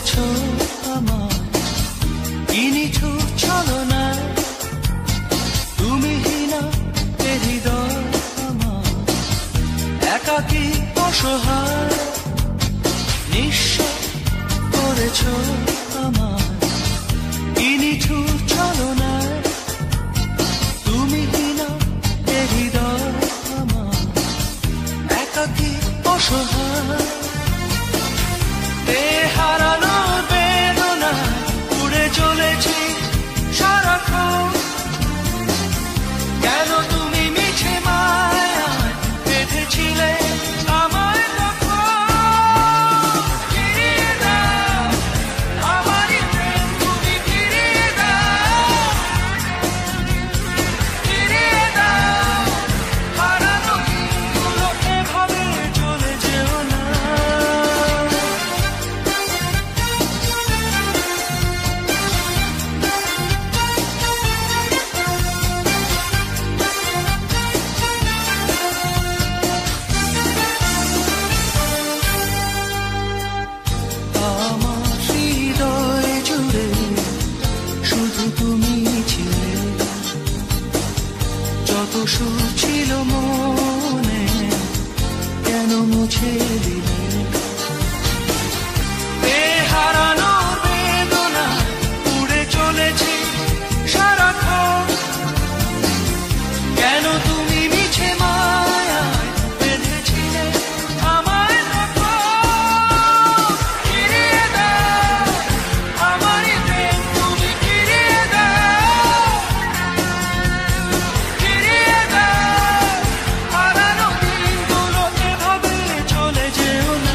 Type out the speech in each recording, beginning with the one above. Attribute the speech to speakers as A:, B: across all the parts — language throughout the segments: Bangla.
A: করেছো আমার কিনিছু চলো না তুমি হিনা এ হৃদয় আমার একাকী অসহায় নিঃস্ব করেছো আমার কিনিছু চলো না তুমি হিনা এ হৃদয় আমার একাকী অসহায় হারানোর বেদনা উড়ে চলেছি সারাক্ষণ কেন তুমি মিছে মায়ায় বেঁধেছিলে আমায় ফিরিয়ে দাও আমারই প্রেম তুমি ফিরিয়ে দাও হারানো দিনগুলো এভাবে চলে যেও না যত সুর ছিল মনে কেন মুছে দিলে হারানোর বেদনা উড়ে চলেছি সারাক্ষণ কেন তুমি মিছে মায়ায় বেঁধেছিলে আমায় ফিরিয়ে দাও আমারই প্রেম তুমি ফিরিয়ে দাও হারানো দিনগুলো এভাবে চলে যেও না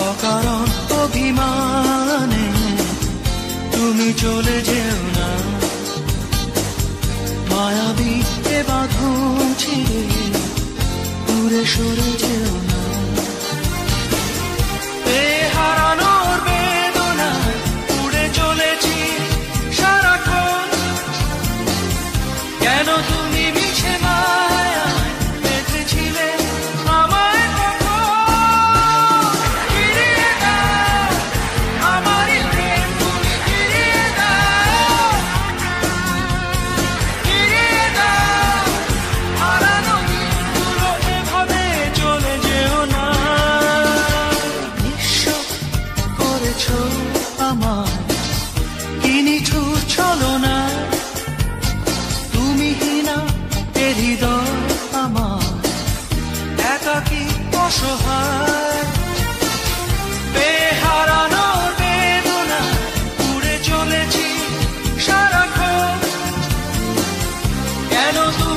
A: অকারণ অভিমানে তুমি চলে যেও না মায়াবী এ বাঁধন ছিঁড়ে দূরে সরে যেও না হারানোর বেদনা উড়ে চলেছি সারাক্ষণ কেন তুমি মিছে মায়ায় বেঁধেছিলে আমায় ফিরিয়ে দাও আমারই প্রেম তুমি ফিরিয়ে দাও হারানো দিনগুলো এভাবে চলে যেও না নিঃস্ব করেছো আমায় কিনিছু চলো না তুমি হিনা এ হৃদয় আমার একাকী অসহায় হারানোর বেদনা উড়ে চলেছি সারাক্ষণ কেন তুমি